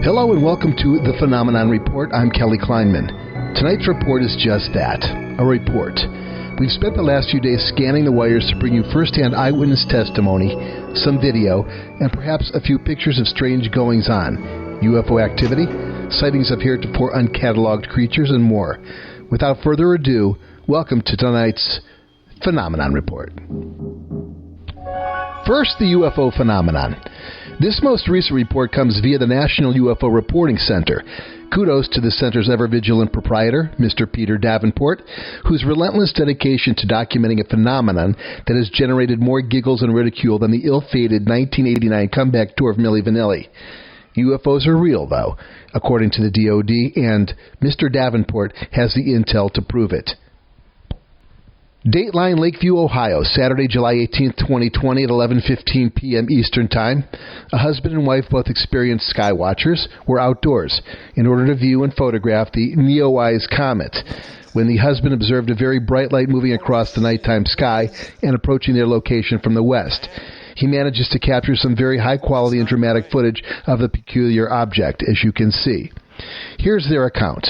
Hello and welcome to The Phenomenon Report. I'm Kelly Kleinman. Tonight's report is just that, a report. We've spent the last few days scanning the wires to bring you first-hand eyewitness testimony, some video, and perhaps a few pictures of strange goings-on, UFO activity, sightings of heretofore uncatalogued creatures, and more. Without further ado, welcome to tonight's Phenomenon Report. First, the UFO phenomenon. This most recent report comes via the National UFO Reporting Center. Kudos to the center's ever-vigilant proprietor, Mr. Peter Davenport, whose relentless dedication to documenting a phenomenon that has generated more giggles and ridicule than the ill-fated 1989 comeback tour of Milli Vanilli. UFOs are real, though, according to the DoD, and Mr. Davenport has the intel to prove it. Dateline, Lakeview, Ohio, Saturday, July 18, 2020 at 11:15 p.m. Eastern Time. A husband and wife, both experienced sky watchers, were outdoors in order to view and photograph the Neowise comet when the husband observed a very bright light moving across the nighttime sky and approaching their location from the west. He manages to capture some very high-quality and dramatic footage of the peculiar object, as you can see. Here's their account.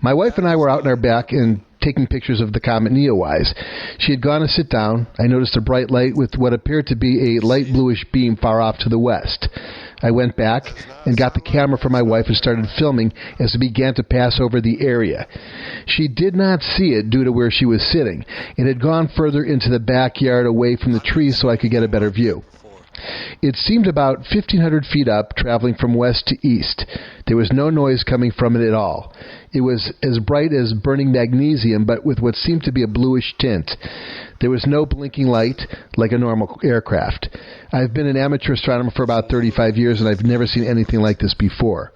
My wife and I were out in our back and taking pictures of the comet Neowise. She had gone to sit down. I noticed a bright light with what appeared to be a light bluish beam far off to the west. I went back and got the camera for my wife and started filming as it began to pass over the area. She did not see it due to where she was sitting. It had gone further into the backyard away from the trees so I could get a better view. It seemed about 1,500 feet up, traveling from west to east. There was no noise coming from it at all. It was as bright as burning magnesium, but with what seemed to be a bluish tint. There was no blinking light like a normal aircraft. I've been an amateur astronomer for about 35 years, and I've never seen anything like this before.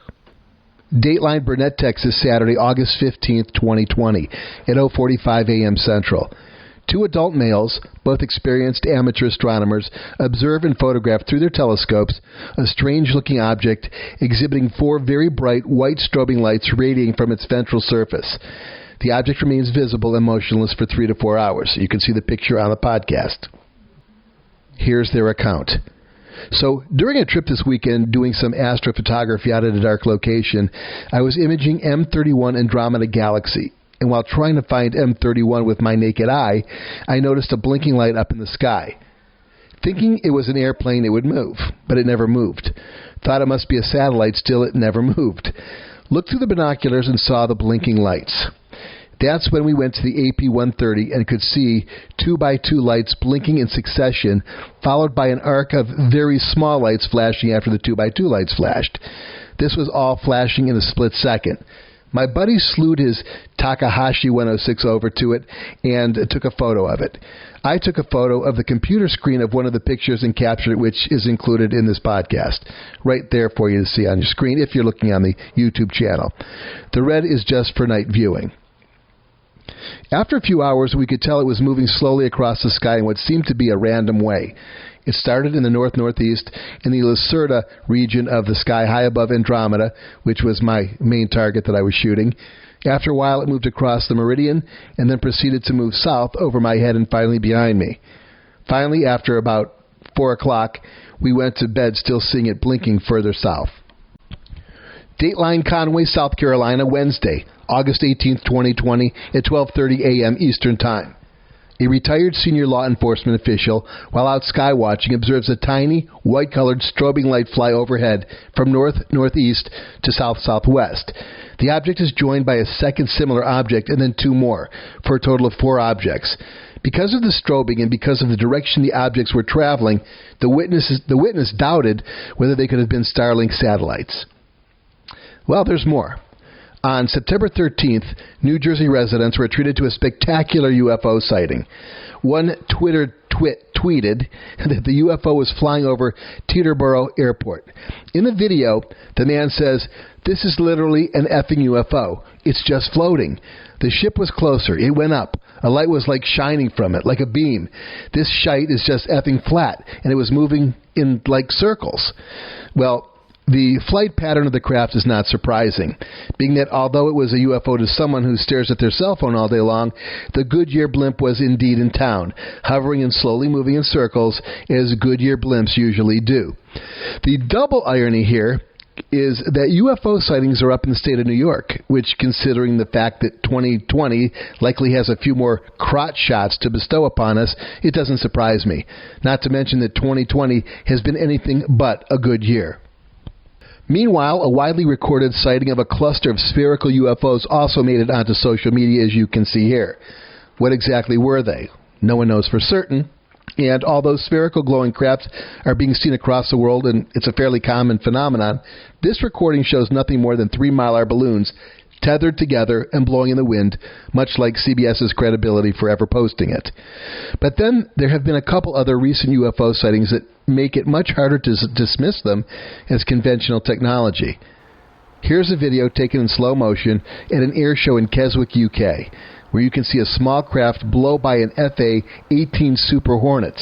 Dateline, Burnet, Texas, Saturday, August 15, 2020, at 0:45 a.m. Central. Two adult males, both experienced amateur astronomers, observe and photograph through their telescopes a strange-looking object exhibiting four very bright white strobing lights radiating from its ventral surface. The object remains visible and motionless for 3 to 4 hours. You can see the picture on the podcast. Here's their account. So, during a trip this weekend doing some astrophotography out at a dark location, I was imaging M31 Andromeda Galaxy. And while trying to find M31 with my naked eye, I noticed a blinking light up in the sky. Thinking it was an airplane, it would move, but it never moved. Thought it must be a satellite, still it never moved. Looked through the binoculars and saw the blinking lights. That's when we went to the AP-130 and could see 2x2 lights blinking in succession, followed by an arc of very small lights flashing after the 2x2 lights flashed. This was all flashing in a split second. My buddy slewed his Takahashi 106 over to it and took a photo of it. I took a photo of the computer screen of one of the pictures and captured it, which is included in this podcast. Right there for you to see on your screen if you're looking on the YouTube channel. The red is just for night viewing. After a few hours, we could tell it was moving slowly across the sky in what seemed to be a random way. It started in the north-northeast in the Lacerda region of the sky high above Andromeda, which was my main target that I was shooting. After a while, it moved across the meridian and then proceeded to move south over my head and finally behind me. Finally, after about 4 o'clock, we went to bed still seeing it blinking further south. Dateline, Conway, South Carolina, Wednesday, August 18, 2020 at 12:30 a.m. Eastern Time. A retired senior law enforcement official, while out skywatching, observes a tiny, white-colored strobing light fly overhead from north-northeast to south-southwest. The object is joined by a second similar object and then 2 more, for a total of 4 objects. Because of the strobing and because of the direction the objects were traveling, the witness doubted whether they could have been Starlink satellites. Well, there's more. On September 13th, New Jersey residents were treated to a spectacular UFO sighting. One Twitter tweeted that the UFO was flying over Teterboro Airport. In the video, the man says, "This is literally an effing UFO. It's just floating. The ship was closer. It went up. A light was like shining from it, like a beam. This shite is just effing flat, and it was moving in like circles." Well, the flight pattern of the craft is not surprising, being that although it was a UFO to someone who stares at their cell phone all day long, the Goodyear blimp was indeed in town, hovering and slowly moving in circles as Goodyear blimps usually do. The double irony here is that UFO sightings are up in the state of New York, which, considering the fact that 2020 likely has a few more crotch shots to bestow upon us, it doesn't surprise me. Not to mention that 2020 has been anything but a good year. Meanwhile, a widely recorded sighting of a cluster of spherical UFOs also made it onto social media, as you can see here. What exactly were they? No one knows for certain. And although spherical glowing crafts are being seen across the world, and it's a fairly common phenomenon, this recording shows nothing more than 3 Mylar balloons tethered together and blowing in the wind, much like CBS's credibility for ever posting it. But then there have been a couple other recent UFO sightings that make it much harder to dismiss them as conventional technology. Here's a video taken in slow motion at an air show in Keswick, UK, where you can see a small craft blow by an FA-18 Super Hornet.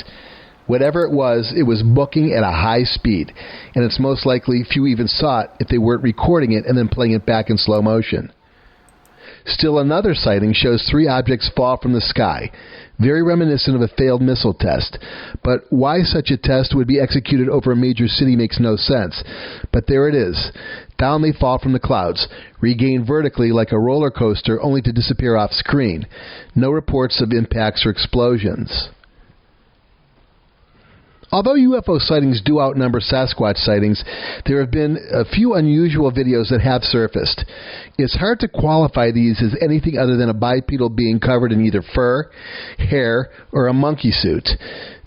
Whatever it was booking at a high speed, and it's most likely few even saw it if they weren't recording it and then playing it back in slow motion. Still another sighting shows 3 objects fall from the sky, very reminiscent of a failed missile test. But why such a test would be executed over a major city makes no sense. But there it is. Down they fall from the clouds, regain vertically like a roller coaster, only to disappear off screen. No reports of impacts or explosions. Although UFO sightings do outnumber Sasquatch sightings, there have been a few unusual videos that have surfaced. It's hard to qualify these as anything other than a bipedal being covered in either fur, hair, or a monkey suit.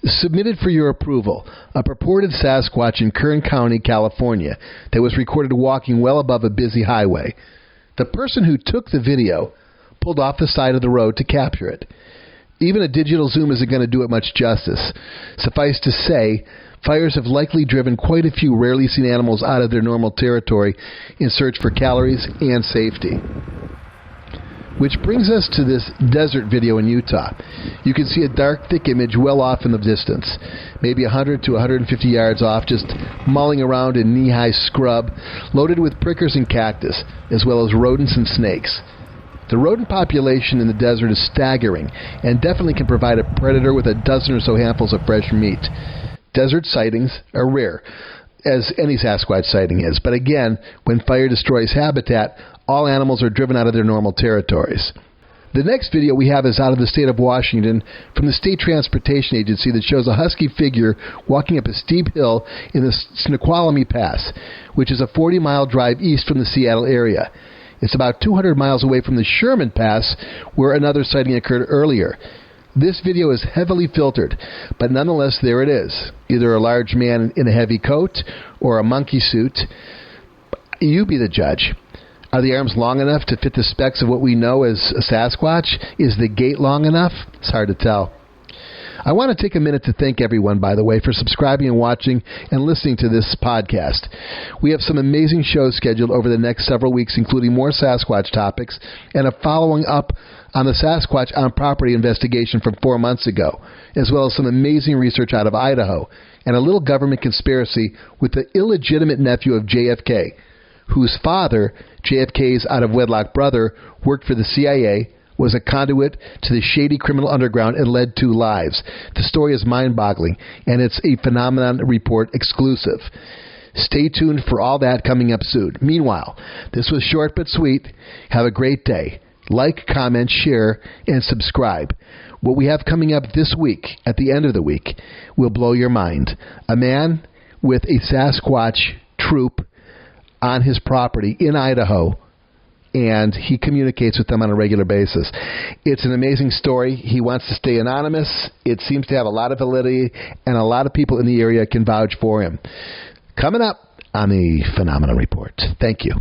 Submitted for your approval, a purported Sasquatch in Kern County, California, that was recorded walking well above a busy highway. The person who took the video pulled off the side of the road to capture it. Even a digital zoom isn't going to do it much justice. Suffice to say, fires have likely driven quite a few rarely seen animals out of their normal territory in search for calories and safety. Which brings us to this desert video in Utah. You can see a dark, thick image well off in the distance, maybe 100 to 150 yards off, just mulling around in knee-high scrub, loaded with prickers and cactus, as well as rodents and snakes. The rodent population in the desert is staggering and definitely can provide a predator with a dozen or so handfuls of fresh meat. Desert sightings are rare, as any Sasquatch sighting is, but again, when fire destroys habitat, all animals are driven out of their normal territories. The next video we have is out of the state of Washington from the State Transportation Agency that shows a husky figure walking up a steep hill in the Snoqualmie Pass, which is a 40-mile drive east from the Seattle area. It's about 200 miles away from the Sherman Pass, where another sighting occurred earlier. This video is heavily filtered, but nonetheless there it is. Either a large man in a heavy coat or a monkey suit. You be the judge. Are the arms long enough to fit the specs of what we know as a Sasquatch? Is the gait long enough? It's hard to tell. I want to take a minute to thank everyone, by the way, for subscribing and watching and listening to this podcast. We have some amazing shows scheduled over the next several weeks, including more Sasquatch topics and a following up on the Sasquatch on property investigation from 4 months ago, as well as some amazing research out of Idaho and a little government conspiracy with the illegitimate nephew of JFK, whose father, JFK's out-of-wedlock brother, worked for the CIA, was a conduit to the shady criminal underground, and led 2 lives. The story is mind-boggling, and it's a Phenomenon Report exclusive. Stay tuned for all that coming up soon. Meanwhile, this was short but sweet. Have a great day. Like, comment, share, and subscribe. What we have coming up this week, at the end of the week, will blow your mind. A man with a Sasquatch troop on his property in Idaho, and he communicates with them on a regular basis. It's an amazing story. He wants to stay anonymous. It seems to have a lot of validity, and a lot of people in the area can vouch for him. Coming up on the Phenomenon Report. Thank you.